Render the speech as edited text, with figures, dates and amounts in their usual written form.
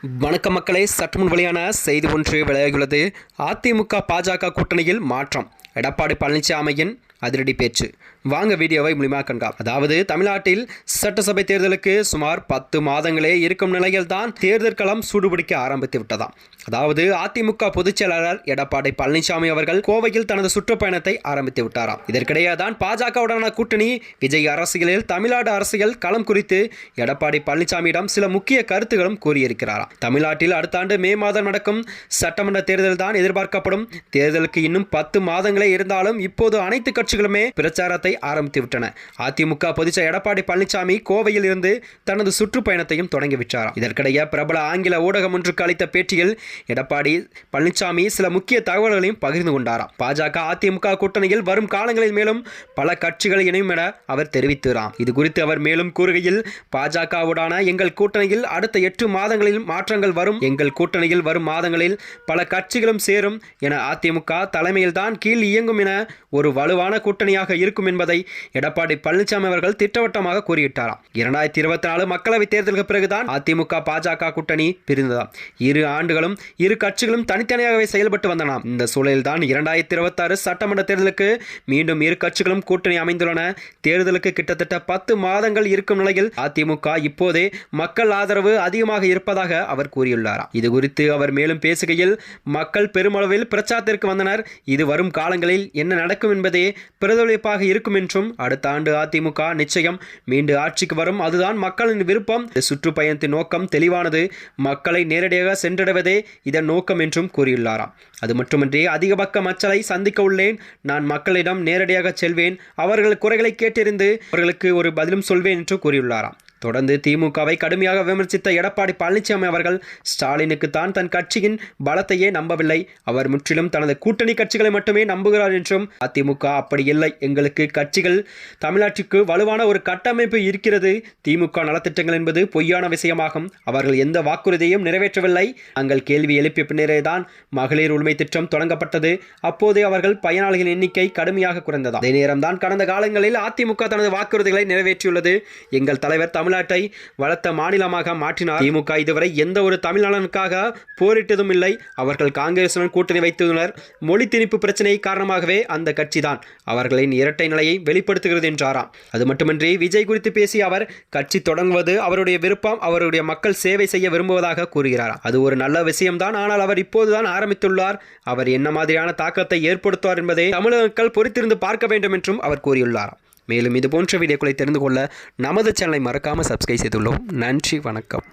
வணக்க மக்களே, சற்று முன் வெளியான செய்தி ஒன்று வெளியாகியுள்ளது. அதிமுக பாஜக கூட்டணியில் மாற்றம். எடப்பாடி பழனிசாமியின் அதிரடி பேச்சு. வாங்க வீடியோவை மூலமாக கண்காணலாம். அதாவது தமிழ்நாட்டில் சட்டசபை தேர்தலுக்கு சுமார் 10 மாதங்களே இருக்கும் நிலையில் தான் தேர்தல் களம் சூடுபிடிக்க ஆரம்பித்து விட்டதாம். அதாவது அதிமுக பொதுச் செயலாளர் எடப்பாடி பழனிசாமி அவர்கள் கோவையில் தனது சுற்றுப்பயணத்தை ஆரம்பித்து விட்டாராம். இதற்கிடையே தான் பாஜகவுடனான கூட்டணி விஜய் அரசியலில் தமிழ்நாடு அரசியல் களம் குறித்து எடப்பாடி பழனிசாமியிடம் சில முக்கிய கருத்துகளும் கூறியிருக்கிறாராம். தமிழ்நாட்டில் அடுத்த ஆண்டு மே மாதம் நடக்கும் சட்டமன்ற தேர்தல் தான் எதிர்பார்க்கப்படும். தேர்தலுக்கு இன்னும் 10 மாதங்களே இருந்தாலும் இப்போது அனைத்து கட்சிகளுமே பிரச்சாரத்தை ஆரம்பித்து விட்டன. அதிமுக பொதுச் எடப்பாடி பழனிசாமி கோவையில் இருந்து தனது சுற்றுப்பயணத்தையும் தொடங்கிவிட்டாராம். இதற்கிடையே பிரபல ஆங்கில ஊடகம் ஒன்றுக்கு அளித்த பேட்டியில் எடப்பாடி பழனிசாமி சில முக்கிய தகவல்களையும் பகிர்ந்து கொண்டாராம். பாஜக அதிமுக கூட்டணியில் வரும் காலங்களில் மேலும் பல கட்சிகள் இணையும் என அவர் தெரிவித்தாராம். இது குறித்து அவர் மேலும் கூறுகையில், பாஜகவுடான எங்கள் கூட்டணியில் அடுத்த 8 மாதங்களில் மாற்றங்கள் வரும். எங்கள் கூட்டணியில் வரும் மாதங்களில் பல கட்சிகளும் சேரும் என அதிமுக தலைமையில் தான் கீழ் இயங்கும் என ஒரு வலுவான கூட்டணியாக இருக்கும் என்பதை எடப்பாடி பழனிசாமி அவர்கள் திட்டவட்டமாக கூறிவிட்டாராம். 2024 மக்களவைத் தேர்தலுக்கு பிறகுதான் அதிமுக பாஜக கூட்டணி பிரிந்ததாம். 2 ஆண்டுகளும் இரு கட்சிகளும் தனித்தனியாகவே செயல்பட்டு வந்தனாம். இந்த சூழலில் தான் 2026 சட்டமன்ற தேர்தலுக்கு மீண்டும் இரு கட்சிகளும் கூட்டணி அமைந்துள்ளன. தேர்தலுக்கு கிட்டத்தட்ட 10 மாதங்கள் இருக்கும் நிலையில் அதிமுக இப்போதே மக்கள் ஆதரவு அதிகமாக இருப்பதாக அவர் கூறியுள்ளாராம். இது குறித்து அவர் மேலும் பேசுகையில், மக்கள் பெருமளவில் பிரச்சாரத்திற்கு வந்தனர். இது வரும் காலங்களில் என்ன நடக்கும் என்பதே பிரதிபலிப்பாக இருக்கும் என்றும், அடுத்த ஆண்டு அதிமுக நிச்சயம் மீண்டும் ஆட்சிக்கு வரும். அதுதான் மக்களின் விருப்பம். சுற்றுப்பயணத்தின் நோக்கம் தெளிவானது. மக்களை நேரடியாக சென்றடைவதே இதன் நோக்கம் என்றும் கூறியுள்ளாராம். அது மட்டுமின்றி, அதிகபட்ச மக்களை சந்திக்க உள்ளேன். நான் மக்களிடம் நேரடியாக செல்வேன். அவர்கள் குறைகளை கேட்டறிந்து அவர்களுக்கு ஒரு பதிலும் சொல்வேன் என்று கூறியுள்ளாராம். தொடர்ந்து திமுகவை கடுமையாக விமர்சித்த எடப்பாடி பழனிசாமி அவர்கள், ஸ்டாலினுக்கு தான் தன் கட்சியின் பலத்தையே நம்பவில்லை. அவர் முற்றிலும் தனது கூட்டணி கட்சிகளை மட்டுமே நம்புகிறார் என்றும், அதிமுக அப்படி இல்லை. எங்களுக்கு கட்சிகள் தமிழ்நாட்டிற்கு வலுவான ஒரு கட்டமைப்பு இருக்கிறது. திமுக நலத்திட்டங்கள் என்பது பொய்யான விஷயமாகும். அவர்கள் எந்த வாக்குறுதியையும் நிறைவேற்றவில்லை. நாங்கள் கேள்வி எழுப்பிய பின்னரே தான் மகளிர் உரிமை திட்டம் தொடங்கப்பட்டது. அப்போதே அவர்கள் பயனாளிகளின் எண்ணிக்கை கடுமையாக குறைந்ததா. அதே நேரம் தான் கடந்த காலங்களில் அதிமுக தனது வாக்குறுதிகளை நிறைவேற்றியுள்ளது. எங்கள் தலைவர் தமிழ்நாட்டை வளர்த்த மாநிலமாக மாற்றினார். திமுக இதுவரை எந்த ஒரு தமிழ் நலனுக்காக போரிட்டதும் இல்லை. அவர்கள் காங்கிரசுடன் கூட்டணி வைத்துள்ளனர். மொழி திணிப்பு பிரச்சனை காரணமாகவே அந்த கட்சி தான் அவர்களின் இரட்டை நிலையை வெளிப்படுத்துகிறது என்றாராம். அது மட்டுமின்றி, விஜய் குறித்து பேசிய அவர், கட்சி தொடங்குவது அவருடைய விருப்பம். அவருடைய மக்கள் சேவை செய்ய விரும்புவதாக கூறுகிறார். அது ஒரு நல்ல விஷயம்தான். ஆனால் அவர் இப்போதுதான் ஆரம்பித்துள்ளார். அவர் என்ன மாதிரியான தாக்கத்தை ஏற்படுத்துவார் என்பதை தமிழக மக்கள் பொறுத்திருந்து பார்க்க வேண்டும் என்றும் அவர் கூறியுள்ளார். மேலும் இது போன்ற வீடியோக்களை தெரிந்து கொள்ள நமது சேனலை மறக்காமல் சப்ஸ்கிரைப் செய்துள்ளோம். நன்றி, வணக்கம்.